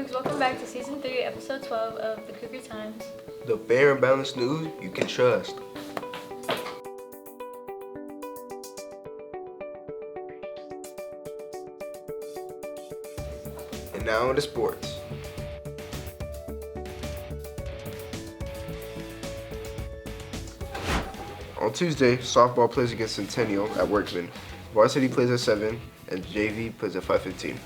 Cougs, welcome back to Season 3, Episode 12 of The Cougar Times. The fair and balanced news you can trust. And now into sports. On Tuesday, softball plays against Centennial at Workman. Varsity plays at 7 and JV plays at 5:15.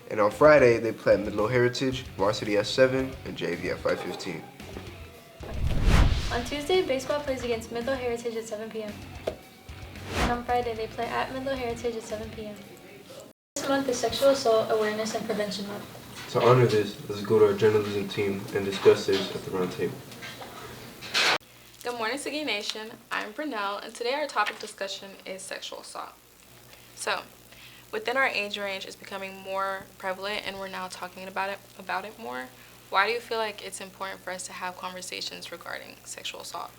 And on Friday, they play at Midlow Heritage, varsity at 7 and JV at 5:15. On Tuesday, baseball plays against Midlow Heritage at 7 p.m. And on Friday, they play at Midlow Heritage at 7 p.m. This month is Sexual Assault Awareness and Prevention Month. To honor this, let's go to our journalism team and discuss this at the round table. Good morning, Siggy Nation. I'm Brunel, and today our topic discussion is sexual assault. So, within our age range, it's becoming more prevalent, and we're now talking about it more. Why do you feel like it's important for us to have conversations regarding sexual assault?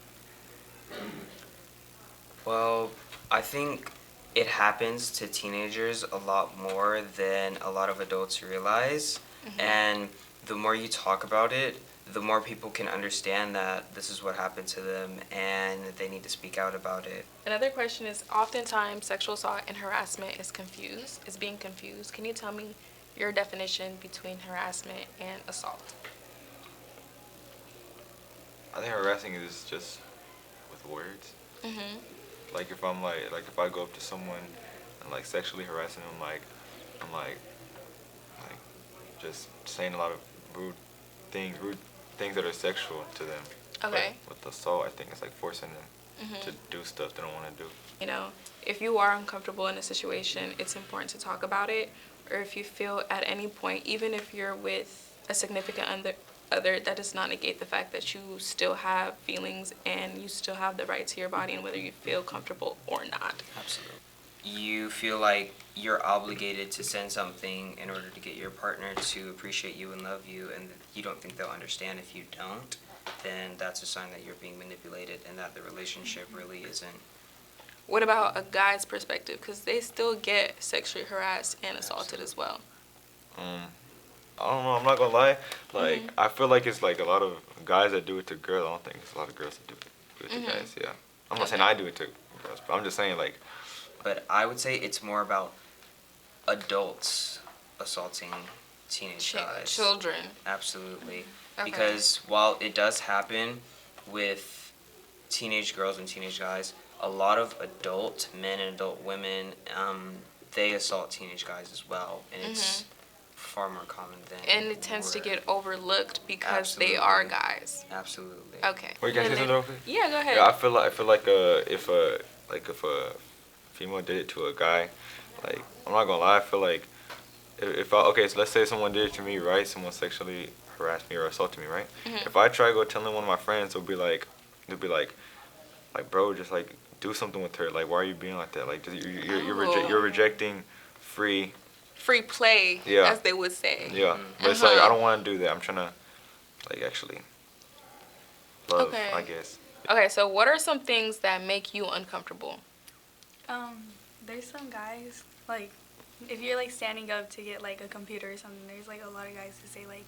Well, I think it happens to teenagers a lot more than a lot of adults realize. And the more you talk about it, the more people can understand that this is what happened to them and they need to speak out about it. Another question is, oftentimes sexual assault and harassment is being confused. Can you tell me your definition between harassment and assault? I think harassing is just with words. Like if I'm like if I go up to someone and like sexually harassing them, I'm like just saying a lot of rude things that are sexual to them. Okay. But with assault, I think it's like forcing them to do stuff they don't want to do. You know, if you are uncomfortable in a situation, it's important to talk about it. Or if you feel at any point, even if you're with a significant other, that does not negate the fact that you still have feelings and you still have the right to your body and whether you feel comfortable or not. Absolutely. You feel like you're obligated to send something in order to get your partner to appreciate you and love you, and you don't think they'll understand if you don't, then that's a sign that you're being manipulated and that the relationship really isn't. What about a guy's perspective? Because they still get sexually harassed and assaulted as well. I don't know. I'm not gonna lie. Like I feel like it's like a lot of guys that do it to girls. I don't think it's a lot of girls that do it to guys. Yeah. I'm not saying I do it to girls, but I'm just saying like. But I would say it's more about adults assaulting teenage guys. Children. Absolutely. Okay. Because while it does happen with teenage girls and teenage guys, a lot of adult men and adult women, they assault teenage guys as well. And it's far more common than... And it tends to get overlooked because Absolutely. they are guys. Absolutely. Okay. Wait, can I say something real quick? Yeah, go ahead. Yeah, I feel like if a female did it to a guy, like I'm not gonna lie, I feel like so let's say someone did it to me, right? Someone sexually harassed me or assaulted me, right? If I try to go telling one of my friends, they'll be like, bro, just like do something with her. Like, why are you being like that? Like, you're rejecting free play, as they would say. Yeah, but it's like I don't want to do that. I'm trying to like actually love, I guess. Okay, so what are some things that make you uncomfortable? There's some guys, like, if you're, like, standing up to get, like, a computer or something, there's, like, a lot of guys who say, like,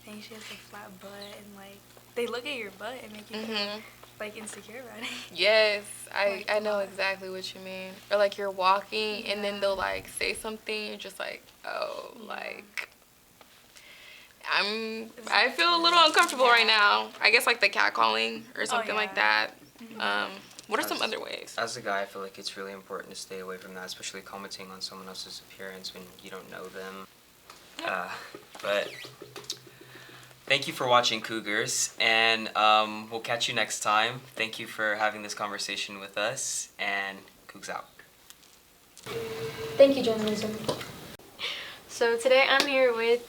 dang, she has a flat butt, and, like, they look at your butt and make you feel, like, insecure about it. Yes, I know exactly what you mean. Or, like, you're walking, and then they'll, like, say something, you're just like, oh, like, I feel a little uncomfortable right now. I guess, like, the catcalling or something like that. What are some other ways? As a guy, I feel like it's really important to stay away from that, especially commenting on someone else's appearance when you don't know them. But thank you for watching, Cougars, and we'll catch you next time. Thank you for having this conversation with us, and Cougs out. Thank you, journalism. So today I'm here with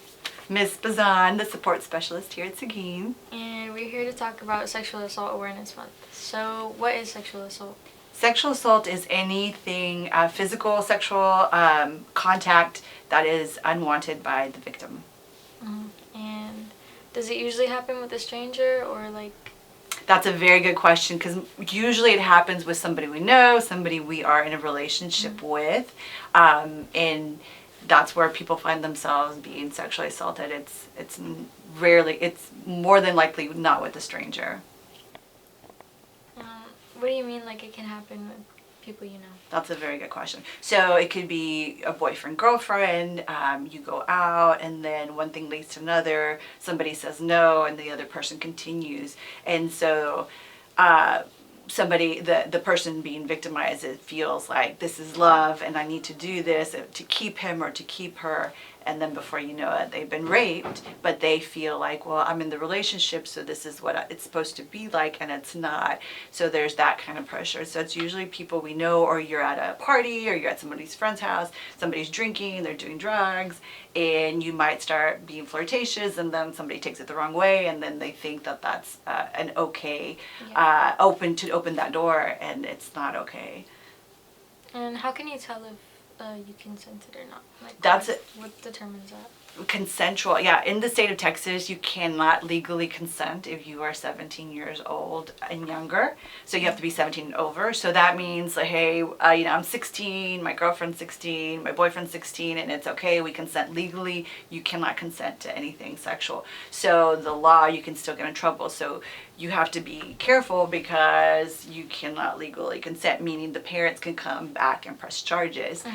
Miss Bazan, the support specialist here at Seguin. and we're here to talk about Sexual Assault Awareness Month. So what is sexual assault? Sexual assault is anything, physical, sexual contact that is unwanted by the victim. And does it usually happen with a stranger or like... That's a very good question because usually it happens with somebody we know, somebody we are in a relationship with. And that's where people find themselves being sexually assaulted. It's rarely, it's more than likely not with a stranger. What do you mean, like, it can happen with people you know? That's a very good question. So it could be a boyfriend, girlfriend, you go out and then one thing leads to another, somebody says no and the other person continues. And so the person being victimized, it feels like this is love and I need to do this to keep him or to keep her. And then before you know it, they've been raped, but they feel like, well, I'm in the relationship, so this is what it's supposed to be like, and it's not. So there's that kind of pressure. So it's usually people we know, or you're at a party, or you're at somebody's friend's house, somebody's drinking, they're doing drugs, and you might start being flirtatious, and then somebody takes it the wrong way, and then they think that that's an okay, open that door, and it's not okay. And how can you tell if you consented or not? Like, That's it. What determines that? Consensual, yeah. In the state of Texas, you cannot legally consent if you are 17 years old and younger. So you have to be 17 and over. So that means, like, hey, I'm 16, my girlfriend's 16, my boyfriend's 16, and it's okay, we consent legally. You cannot consent to anything sexual. So the law, you can still get in trouble. So you have to be careful because you cannot legally consent, meaning the parents can come back and press charges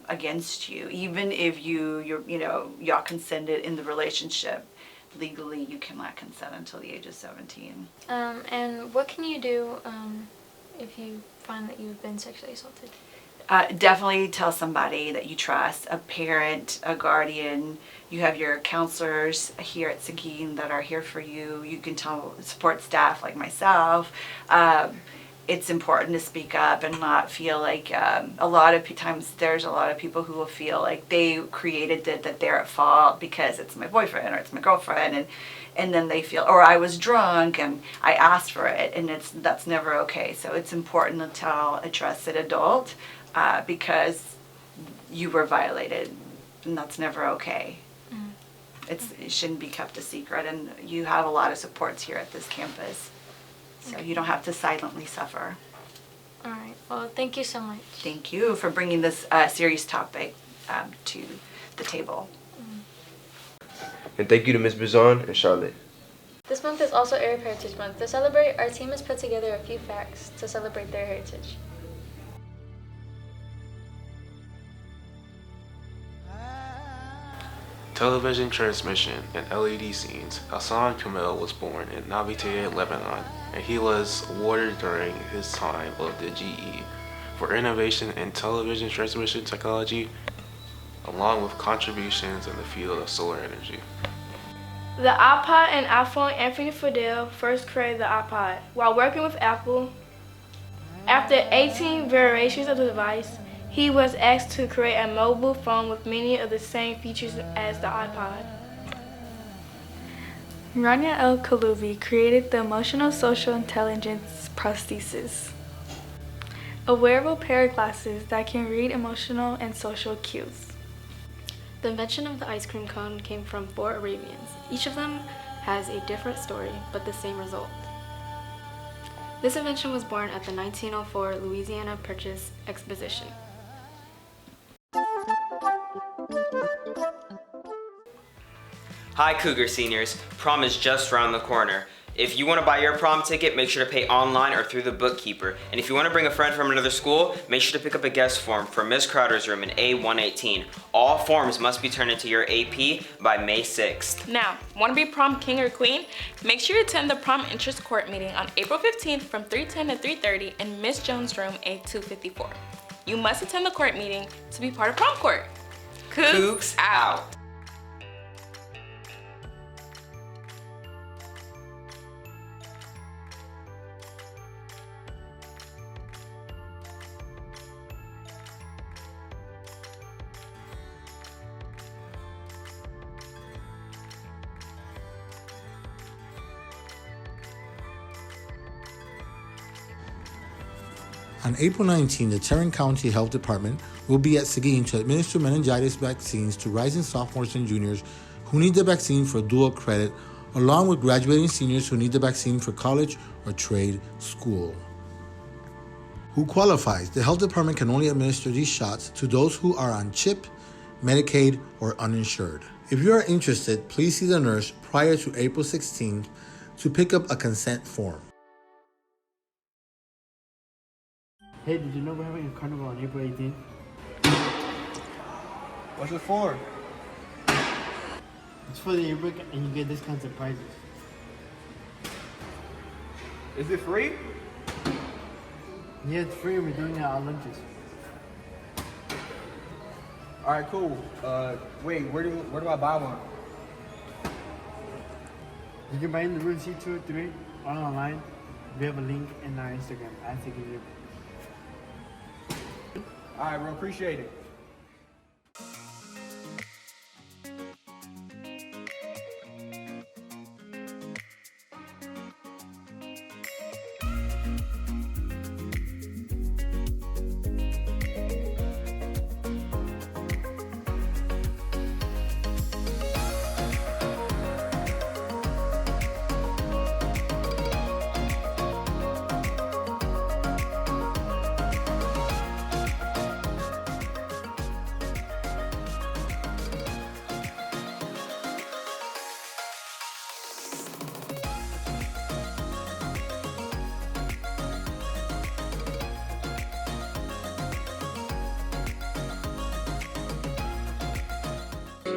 against you, even if y'all consented in the relationship. Legally, you cannot consent until the age of 17. And what can you do if you find that you've been sexually assaulted? Definitely tell somebody that you trust, a parent, a guardian. You have your counselors here at Seguin that are here for you. You can tell support staff like myself. It's important to speak up and not feel like a lot of times there's a lot of people who will feel like they created it, that they're at fault because it's my boyfriend or it's my girlfriend, and then they feel, or I was drunk and I asked for it, and that's never okay. So it's important to tell a trusted adult because you were violated, and that's never okay. It shouldn't be kept a secret, and you have a lot of supports here at this campus. So you don't have to silently suffer. All right. Well, thank you so much. Thank you for bringing this serious topic to the table. And thank you to Ms. Bazan and Charlotte. This month is also Arab Heritage Month. To celebrate, our team has put together a few facts to celebrate their heritage. Television transmission and LED scenes. Hassan Kamel was born in Nabatea, Lebanon, and he was awarded during his time of the GE for innovation in television transmission technology, along with contributions in the field of solar energy. The iPod and iPhone. Anthony Fadell first created the iPod while working with Apple. After 18 variations of the device, he was asked to create a mobile phone with many of the same features as the iPod. Rania El-Kaloubi created the Emotional Social Intelligence prosthesis, a wearable pair of glasses that can read emotional and social cues. The invention of the ice cream cone came from 4 Arabians. Each of them has a different story, but the same result. This invention was born at the 1904 Louisiana Purchase Exposition. Hi Cougar seniors, prom is just around the corner. If you want to buy your prom ticket, make sure to pay online or through the bookkeeper. And if you want to bring a friend from another school, make sure to pick up a guest form from Ms. Crowder's room in A118. All forms must be turned into your AP by May 6th. Now, want to be prom king or queen? Make sure you attend the prom interest court meeting on April 15th from 3:10 to 3:30 in Ms. Jones' room A254. You must attend the court meeting to be part of prom court. Cougs out. On April 19, the Tarrant County Health Department will be at Seguin to administer meningitis vaccines to rising sophomores and juniors who need the vaccine for dual credit, along with graduating seniors who need the vaccine for college or trade school. Who qualifies? The health department can only administer these shots to those who are on CHIP, Medicaid, or uninsured. If you are interested, please see the nurse prior to April 16th to pick up a consent form. Hey, did you know we're having a carnival on April 18th? What's it for? It's for the yearbook and you get discounts and prizes. Is it free? Yeah, it's free. We're doing it at lunches. All right, cool. Wait, where do I buy one? You can buy in the room C203 or online. We have a link in our Instagram at Seguin Yearbook. All right, bro, appreciate it.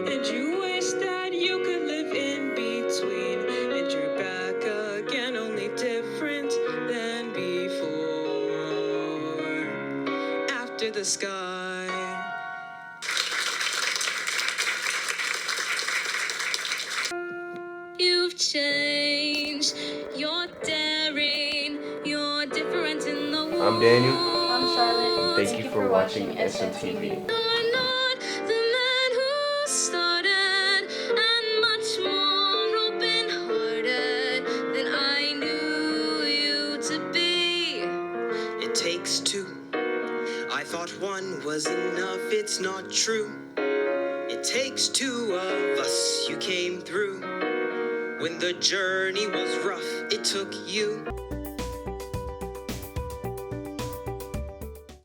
And you wish that you could live in between, and you're back again, only different than before. After the sky, you've changed, you're daring, you're different in the world. I'm Daniel. I'm Charlotte. Thank you for watching SMTV. It takes two. I thought one was enough, it's not true. It takes two of us, you came through. When the journey was rough, it took you.